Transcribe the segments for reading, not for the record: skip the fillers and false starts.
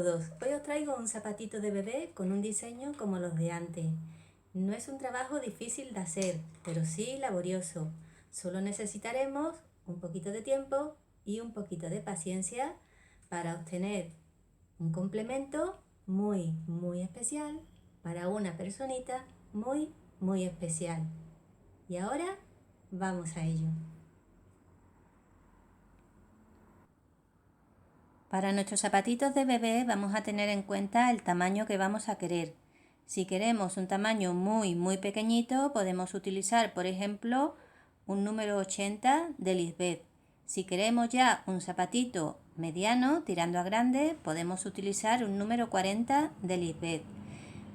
todos, hoy os traigo un zapatito de bebé con un diseño como los de antes. No es un trabajo difícil de hacer, pero sí laborioso. Solo necesitaremos un poquito de tiempo y un poquito de paciencia para obtener un complemento muy especial para una personita muy especial. Y ahora vamos a ello. Para nuestros zapatitos de bebé vamos a tener en cuenta el tamaño que vamos a querer. Si queremos un tamaño muy pequeñito, podemos utilizar, por ejemplo, un número 80 de Lisbeth. Si queremos ya un zapatito mediano, tirando a grande, podemos utilizar un número 40 de Lisbeth.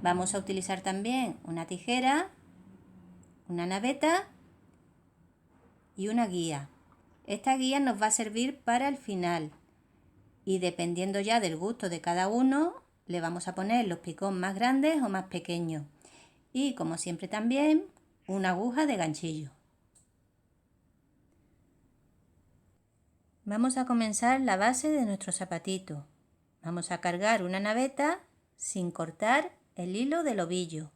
Vamos a utilizar también una tijera, una naveta y una guía. Esta guía nos va a servir para el final. Y dependiendo ya del gusto de cada uno, le vamos a poner los picots más grandes o más pequeños. Y como siempre también, una aguja de ganchillo. Vamos a comenzar la base de nuestro zapatito. Vamos a cargar una naveta sin cortar el hilo del ovillo.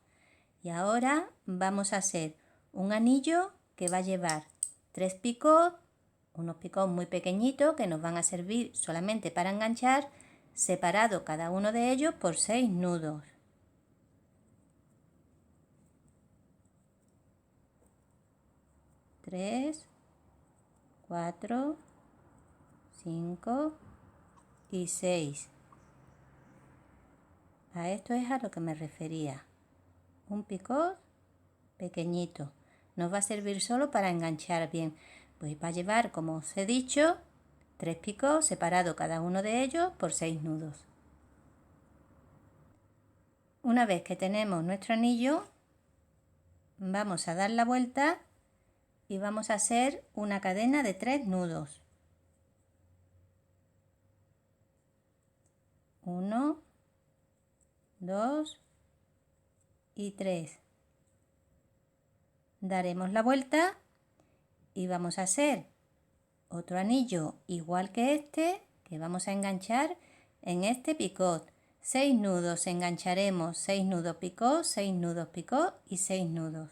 Y ahora vamos a hacer un anillo que va a llevar 3 picots, unos picots muy pequeñitos que nos van a servir solamente para enganchar, separado cada uno de ellos por 6 nudos. Tres, 4, 5 y 6. A esto es a lo que me refería. Un picot pequeñito. Nos va a servir solo para enganchar bien. Pues va a llevar, como os he dicho, 3 picots separados cada uno de ellos por 6 nudos. Una vez que tenemos nuestro anillo, vamos a dar la vuelta y vamos a hacer una cadena de 3 nudos. 1, 2 y 3. Daremos la vuelta y vamos a hacer otro anillo igual que este, que vamos a enganchar en este picot. 6 nudos, engancharemos 6 nudos picot, 6 nudos picot y 6 nudos.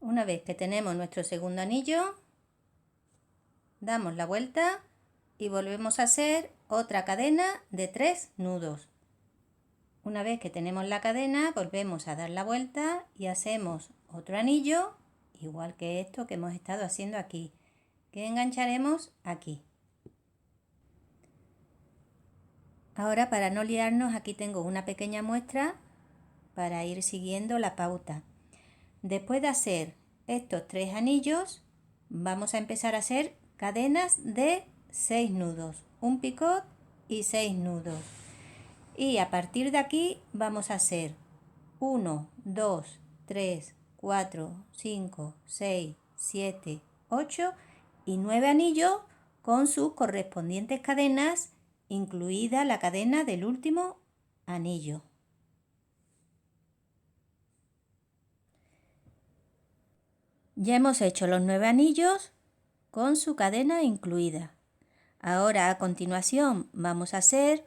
Una vez que tenemos nuestro segundo anillo, damos la vuelta y volvemos a hacer otra cadena de 3 nudos. Una vez que tenemos la cadena, volvemos a dar la vuelta y hacemos otro anillo igual que esto que hemos estado haciendo aquí, que engancharemos aquí. Ahora, para no liarnos, aquí tengo una pequeña muestra para ir siguiendo la pauta. Después de hacer estos 3 anillos, vamos a empezar a hacer cadenas de 6 nudos, un picot y 6 nudos. Y a partir de aquí vamos a hacer 1, 2, 3, 4, 5, 6, 7, 8 y 9 anillos con sus correspondientes cadenas, incluida la cadena del último anillo. Ya hemos hecho los 9 anillos con su cadena incluida. Ahora a continuación vamos a hacer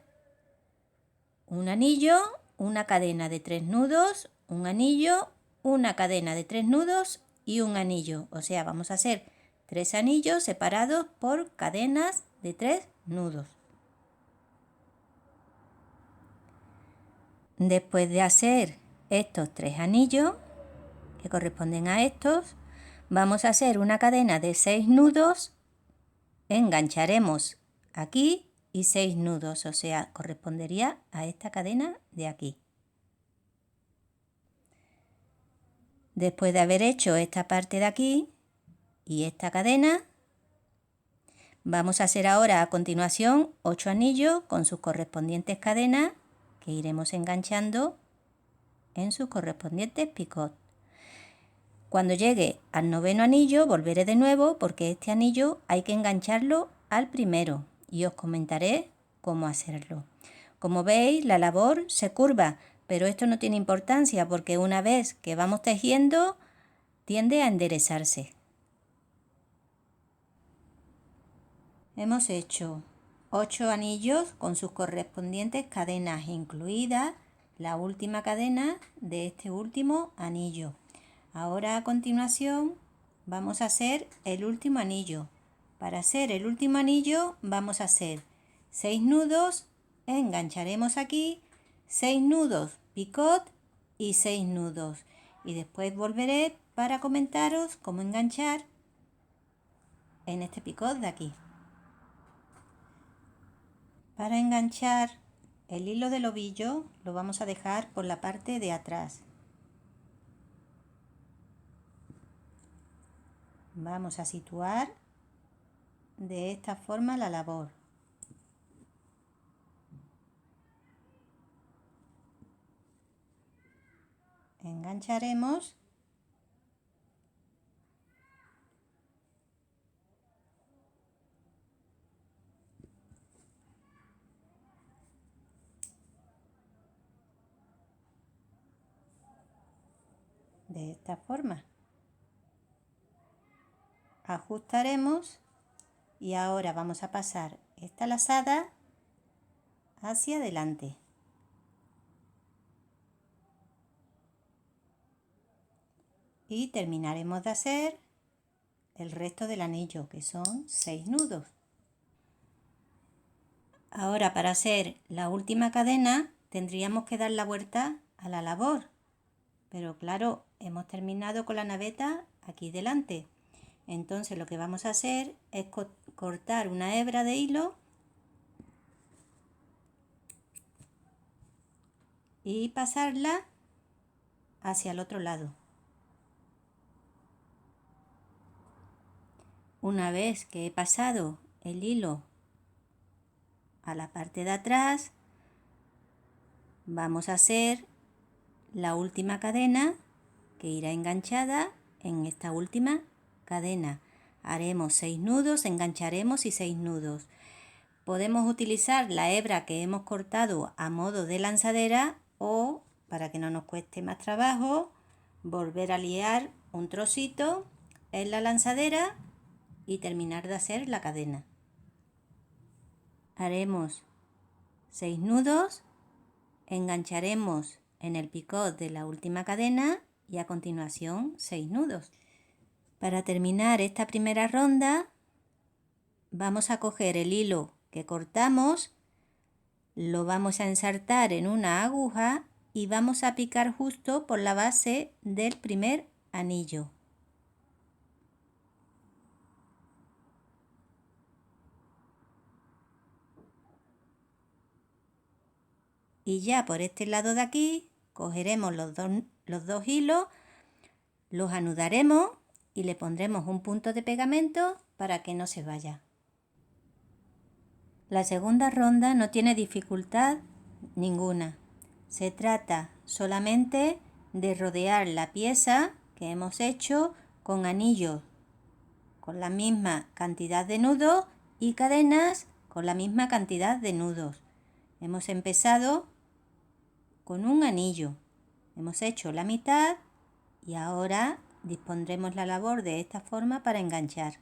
un anillo, una cadena de 3 nudos, un anillo, una cadena de 3 nudos y un anillo. O sea, vamos a hacer 3 anillos separados por cadenas de 3 nudos. Después de hacer estos 3 anillos que corresponden a estos, vamos a hacer una cadena de 6 nudos, engancharemos aquí y 6 nudos, o sea, correspondería a esta cadena de aquí. Después de haber hecho esta parte de aquí y esta cadena, vamos a hacer ahora a continuación 8 anillos con sus correspondientes cadenas que iremos enganchando en sus correspondientes picots. Cuando llegue al 9º anillo volveré de nuevo porque este anillo hay que engancharlo al primero y os comentaré cómo hacerlo. Como veis, la labor se curva, pero esto no tiene importancia porque una vez que vamos tejiendo tiende a enderezarse. Hemos hecho 8 anillos con sus correspondientes cadenas, incluida la última cadena de este último anillo. Ahora a continuación vamos a hacer el último anillo. Para hacer el último anillo vamos a hacer 6 nudos, engancharemos aquí, 6 nudos picot y 6 nudos. Y después volveré para comentaros cómo enganchar en este picot de aquí. Para enganchar el hilo del ovillo lo vamos a dejar por la parte de atrás. Vamos a situar de esta forma la labor. Engancharemos de esta forma. Ajustaremos y ahora vamos a pasar esta lazada hacia adelante. Y terminaremos de hacer el resto del anillo, que son 6 nudos. Ahora para hacer la última cadena tendríamos que dar la vuelta a la labor. Pero claro, hemos terminado con la naveta aquí delante. Entonces lo que vamos a hacer es cortar una hebra de hilo y pasarla hacia el otro lado. Una vez que he pasado el hilo a la parte de atrás, vamos a hacer la última cadena que irá enganchada en esta última cadena. Haremos 6 nudos, engancharemos y 6 nudos. Podemos utilizar la hebra que hemos cortado a modo de lanzadera o, para que no nos cueste más trabajo, volver a liar un trocito en la lanzadera y terminar de hacer la cadena. Haremos 6 nudos, engancharemos en el picot de la última cadena y a continuación 6 nudos. Para terminar esta primera ronda vamos a coger el hilo que cortamos, lo vamos a ensartar en una aguja y vamos a picar justo por la base del primer anillo. Y ya por este lado de aquí cogeremos los dos hilos, los anudaremos y le pondremos un punto de pegamento para que no se vaya. La segunda ronda no tiene dificultad ninguna. Se trata solamente de rodear la pieza que hemos hecho con anillos con la misma cantidad de nudos y cadenas con la misma cantidad de nudos. Hemos empezado con un anillo, hemos hecho la mitad y ahora dispondremos la labor de esta forma para enganchar.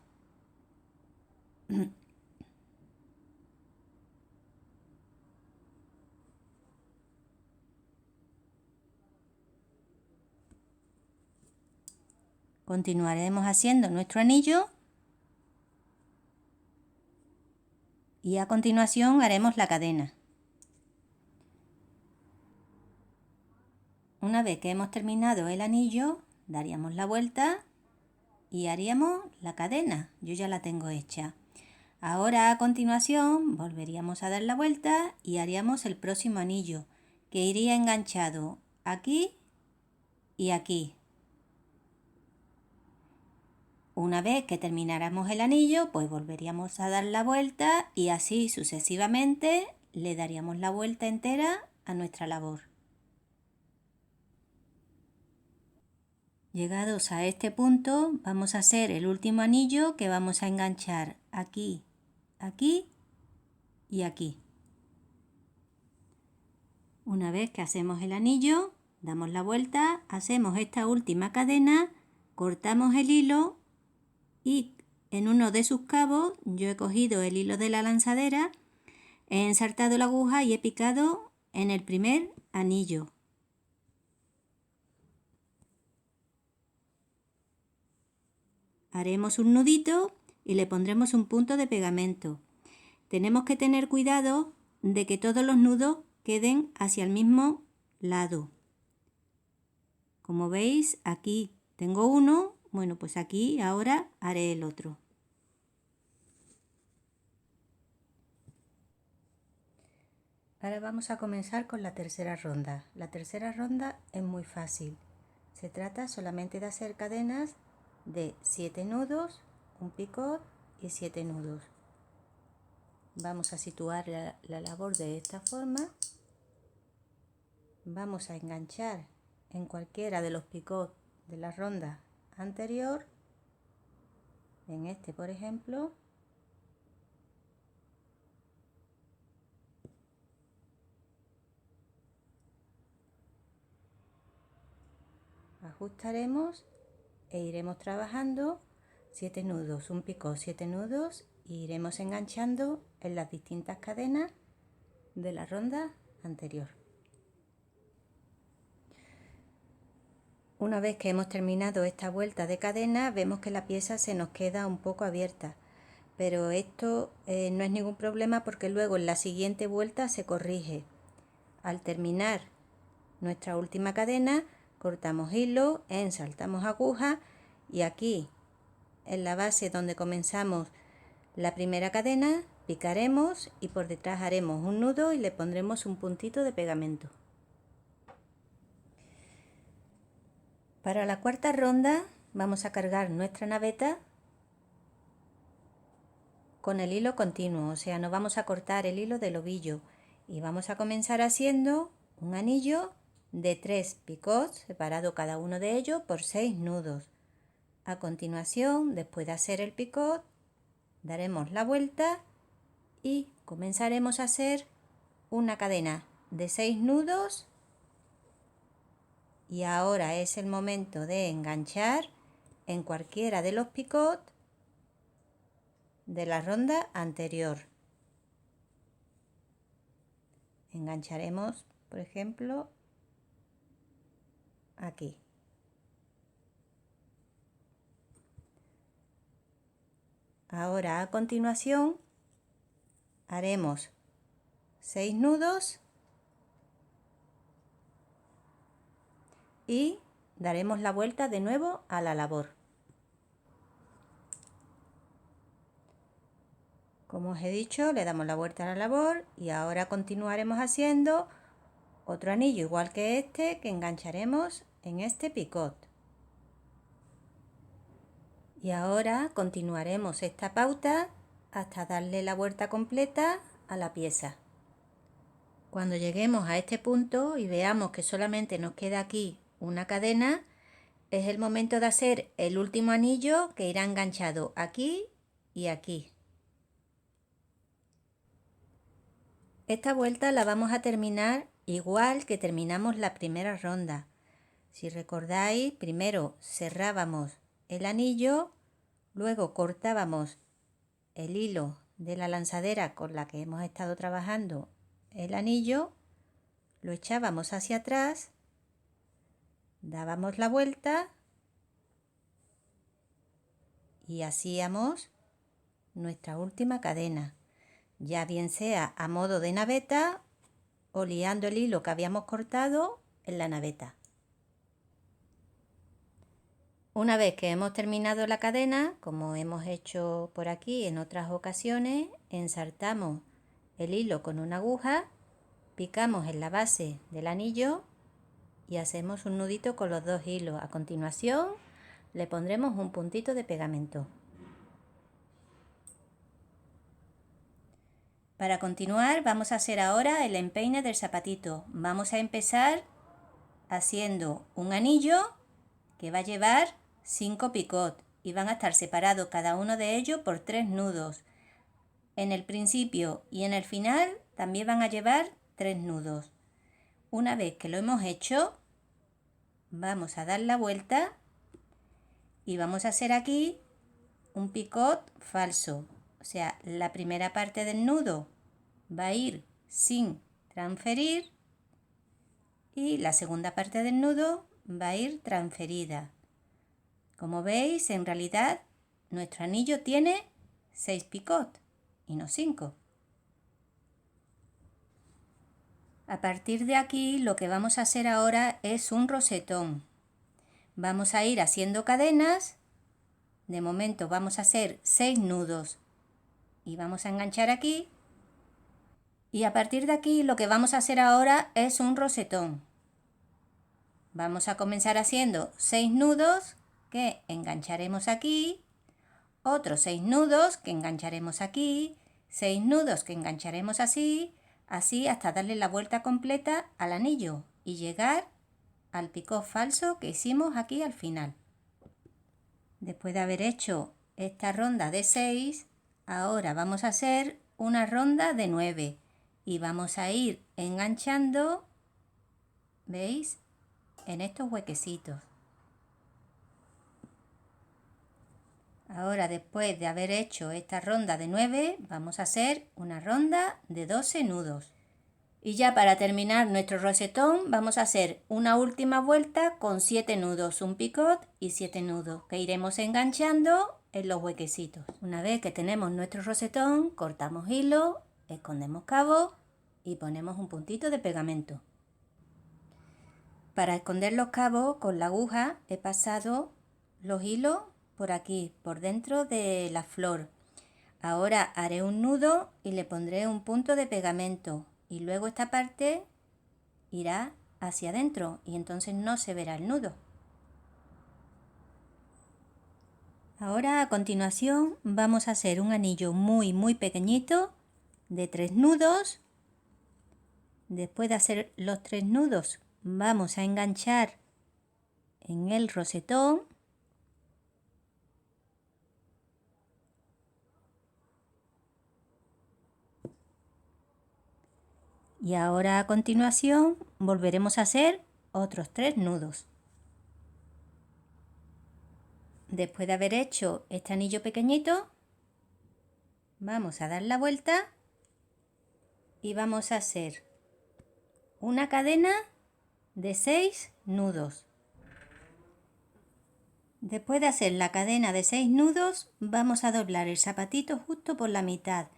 Continuaremos haciendo nuestro anillo y a continuación haremos la cadena. Una vez que hemos terminado el anillo, daríamos la vuelta y haríamos la cadena. Yo ya la tengo hecha. Ahora a continuación volveríamos a dar la vuelta y haríamos el próximo anillo, que iría enganchado aquí y aquí. Una vez que termináramos el anillo, pues volveríamos a dar la vuelta y así sucesivamente le daríamos la vuelta entera a nuestra labor. Llegados a este punto, vamos a hacer el último anillo que vamos a enganchar aquí, aquí y aquí. Una vez que hacemos el anillo, damos la vuelta, hacemos esta última cadena, cortamos el hilo y en uno de sus cabos yo he cogido el hilo de la lanzadera He ensartado la aguja y he picado en el primer anillo. Haremos un nudito y le pondremos un punto de pegamento. Tenemos que tener cuidado de que todos los nudos queden hacia el mismo lado. Como veis, aquí tengo uno, bueno, pues aquí ahora haré el otro. Ahora vamos a comenzar con la tercera ronda. La tercera ronda es muy fácil. Se trata solamente de hacer cadenas de 7 nudos, un picot y 7 nudos. Vamos a situar la labor de esta forma. Vamos a enganchar en cualquiera de los picots de la ronda anterior, en este por ejemplo, ajustaremos e iremos trabajando 7 nudos, un picot, 7 nudos, e iremos enganchando en las distintas cadenas de la ronda anterior. Una vez que hemos terminado esta vuelta de cadena, vemos que la pieza se nos queda un poco abierta, pero esto no es ningún problema porque luego en la siguiente vuelta se corrige. Al terminar nuestra última cadena, cortamos hilo, ensartamos aguja y aquí en la base donde comenzamos la primera cadena picaremos y por detrás haremos un nudo y le pondremos un puntito de pegamento. Para la cuarta ronda vamos a cargar nuestra naveta con el hilo continuo, o sea, no vamos a cortar el hilo del ovillo y vamos a comenzar haciendo un anillo de 3 picots separado cada uno de ellos por 6 nudos. A continuación, después de hacer el picot, daremos la vuelta y comenzaremos a hacer una cadena de 6 nudos. Y ahora es el momento de enganchar en cualquiera de los picots de la ronda anterior. Engancharemos, por ejemplo, aquí. Ahora a continuación haremos 6 nudos y daremos la vuelta de nuevo a la labor. Como os he dicho, le damos la vuelta a la labor y ahora continuaremos haciendo otro anillo igual que este que engancharemos en este picot. Y ahora continuaremos esta pauta hasta darle la vuelta completa a la pieza. Cuando lleguemos a este punto y veamos que solamente nos queda aquí una cadena, es el momento de hacer el último anillo que irá enganchado aquí y aquí. Esta vuelta la vamos a terminar igual que terminamos la primera ronda. Si recordáis, primero cerrábamos el anillo, luego cortábamos el hilo de la lanzadera con la que hemos estado trabajando el anillo, lo echábamos hacia atrás, dábamos la vuelta y hacíamos nuestra última cadena, ya bien sea a modo de naveta o liando el hilo que habíamos cortado en la naveta. Una vez que hemos terminado la cadena, como hemos hecho por aquí en otras ocasiones, ensartamos el hilo con una aguja, picamos en la base del anillo y hacemos un nudito con los dos hilos. A continuación le pondremos un puntito de pegamento. Para continuar vamos a hacer ahora el empeine del zapatito. Vamos a empezar haciendo un anillo que va a llevar 5 picots y van a estar separados cada uno de ellos por 3 nudos. En el principio y en el final también van a llevar 3 nudos. Una vez que lo hemos hecho, vamos a dar la vuelta y vamos a hacer aquí un picot falso. O sea, la primera parte del nudo va a ir sin transferir y la segunda parte del nudo va a ir transferida. Como veis, en realidad nuestro anillo tiene 6 picot y no 5. A partir de aquí lo que vamos a hacer ahora es un rosetón. Vamos a ir haciendo cadenas. De momento vamos a hacer 6 nudos y vamos a enganchar aquí. Y a partir de aquí lo que vamos a hacer ahora es un rosetón. Vamos a comenzar haciendo 6 nudos que engancharemos aquí, otros 6 nudos que engancharemos aquí, 6 nudos que engancharemos así hasta darle la vuelta completa al anillo y llegar al picot falso que hicimos aquí al final. Después de haber hecho esta ronda de 6, ahora vamos a hacer una ronda de 9 y vamos a ir enganchando, ¿veis?, en estos huequecitos. Ahora, después de haber hecho esta ronda de 9, vamos a hacer una ronda de 12 nudos. Y ya para terminar nuestro rosetón vamos a hacer una última vuelta con 7 nudos, un picot y 7 nudos que iremos enganchando en los huequecitos. Una vez que tenemos nuestro rosetón, cortamos hilo, escondemos cabo y ponemos un puntito de pegamento. Para esconder los cabos con la aguja he pasado los hilos por aquí, por dentro de la flor. Ahora haré un nudo y le pondré un punto de pegamento y luego esta parte irá hacia adentro y entonces no se verá el nudo. Ahora a continuación vamos a hacer un anillo muy pequeñito de 3 nudos. Después de hacer los 3 nudos vamos a enganchar en el rosetón y ahora a continuación volveremos a hacer otros 3 nudos. Después de haber hecho este anillo pequeñito vamos a dar la vuelta y vamos a hacer una cadena de 6 nudos. Después de hacer la cadena de 6 nudos vamos a doblar el zapatito justo por la mitad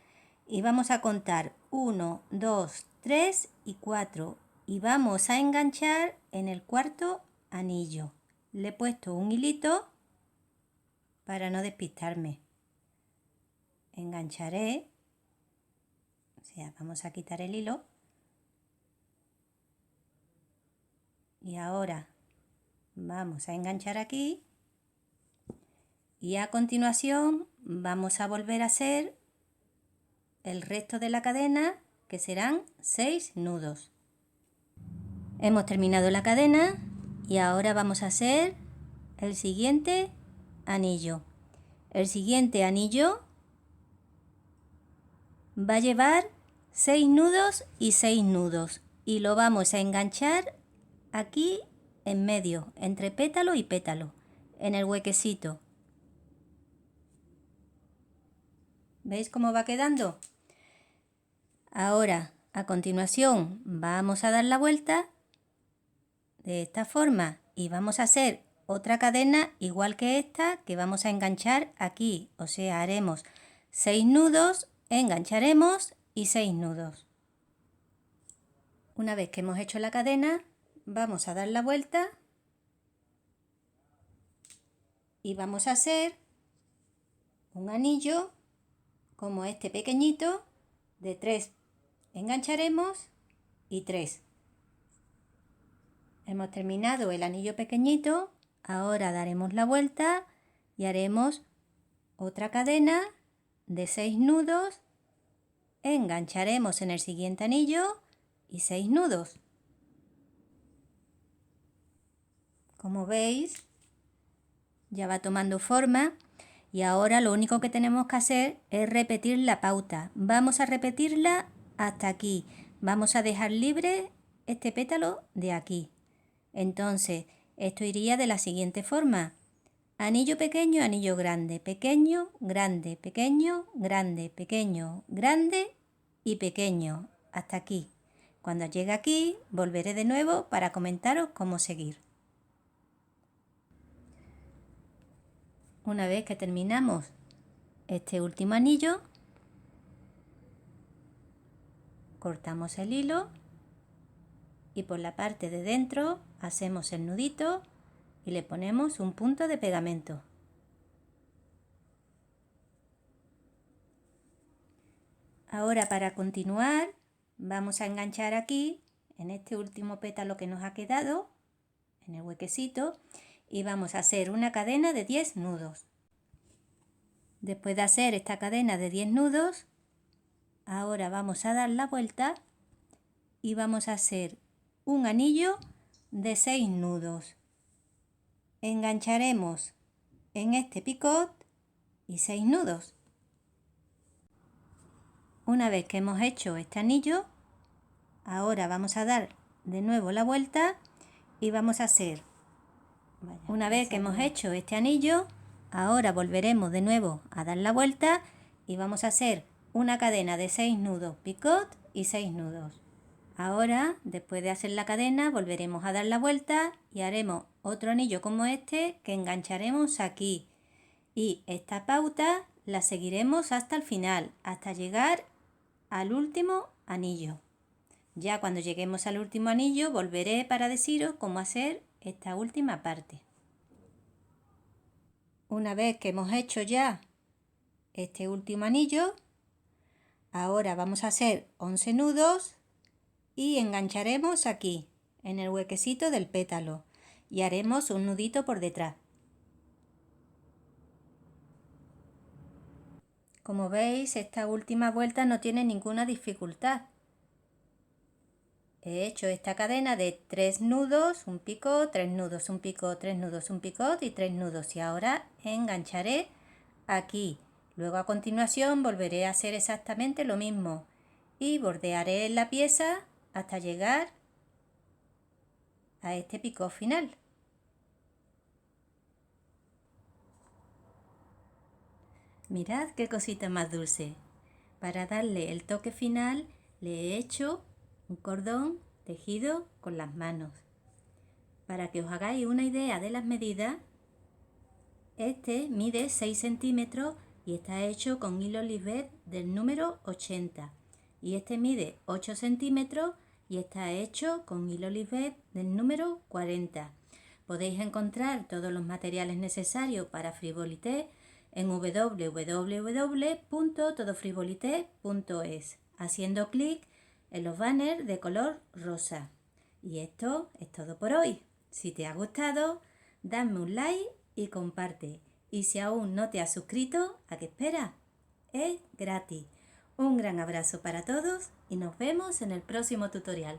y vamos a contar 1, 2, 3 y 4 y vamos a enganchar en el cuarto anillo. Le he puesto un hilito para no despistarme. Engancharé, o sea, vamos a quitar el hilo y ahora vamos a enganchar aquí y a continuación vamos a volver a hacer el resto de la cadena, que serán 6 nudos. Hemos terminado la cadena y ahora vamos a hacer el siguiente anillo. El siguiente anillo va a llevar 6 nudos y 6 nudos y lo vamos a enganchar aquí en medio, entre pétalo y pétalo, en el huequecito. ¿Veis cómo va quedando? Ahora, a continuación, vamos a dar la vuelta de esta forma y vamos a hacer otra cadena igual que esta que vamos a enganchar aquí. O sea, haremos 6 nudos, engancharemos y 6 nudos. Una vez que hemos hecho la cadena, vamos a dar la vuelta y vamos a hacer un anillo como este pequeñito de 3 engancharemos y 3. Hemos terminado el anillo pequeñito, ahora daremos la vuelta y haremos otra cadena de 6 nudos, engancharemos en el siguiente anillo y 6 nudos. Como veis, ya va tomando forma y ahora lo único que tenemos que hacer es repetir la pauta. Vamos a repetirla hasta aquí. Vamos a dejar libre este pétalo de aquí. Entonces, esto iría de la siguiente forma. Anillo pequeño, anillo grande, pequeño, grande, pequeño, grande, pequeño, grande y pequeño, hasta aquí. Cuando llegue aquí, volveré de nuevo para comentaros cómo seguir. Una vez que terminamos este último anillo, cortamos el hilo y por la parte de dentro hacemos el nudito y le ponemos un punto de pegamento. Ahora, para continuar, vamos a enganchar aquí en este último pétalo que nos ha quedado, en el huequecito, y vamos a hacer una cadena de 10 nudos. Después de hacer esta cadena de 10 nudos, ahora vamos a dar la vuelta y vamos a hacer un anillo de 6 nudos. Engancharemos en este picot y 6 nudos. Una vez que hemos hecho este anillo, ahora vamos a dar de nuevo la vuelta y vamos a hacer, una vez que hemos hecho este anillo, ahora volveremos de nuevo a dar la vuelta y vamos a hacer una cadena de 6 nudos picot y 6 nudos. Ahora, después de hacer la cadena, volveremos a dar la vuelta y haremos otro anillo como este que engancharemos aquí. Y esta pauta la seguiremos hasta el final, hasta llegar al último anillo. Ya cuando lleguemos al último anillo volveré para deciros cómo hacer esta última parte. Una vez que hemos hecho ya este último anillo, ahora vamos a hacer 11 nudos y engancharemos aquí en el huequecito del pétalo y haremos un nudito por detrás. Como veis, esta última vuelta no tiene ninguna dificultad. He hecho esta cadena de 3 nudos, un picot, 3 nudos, un picot, 3 nudos, un picot y 3 nudos. Y ahora engancharé aquí. Luego a continuación volveré a hacer exactamente lo mismo y bordearé la pieza hasta llegar a este picot final. Mirad qué cosita más dulce. Para darle el toque final le he hecho un cordón tejido con las manos. Para que os hagáis una idea de las medidas, este mide 6 centímetros y está hecho con hilo Lisbeth del número 80. Y este mide 8 centímetros y está hecho con hilo Lisbeth del número 40. Podéis encontrar todos los materiales necesarios para Frivolité en www.todofrivolité.es, haciendo clic en los banners de color rosa. Y esto es todo por hoy. Si te ha gustado, dame un like y comparte. Y si aún no te has suscrito, ¿a qué esperas? Es gratis. Un gran abrazo para todos y nos vemos en el próximo tutorial.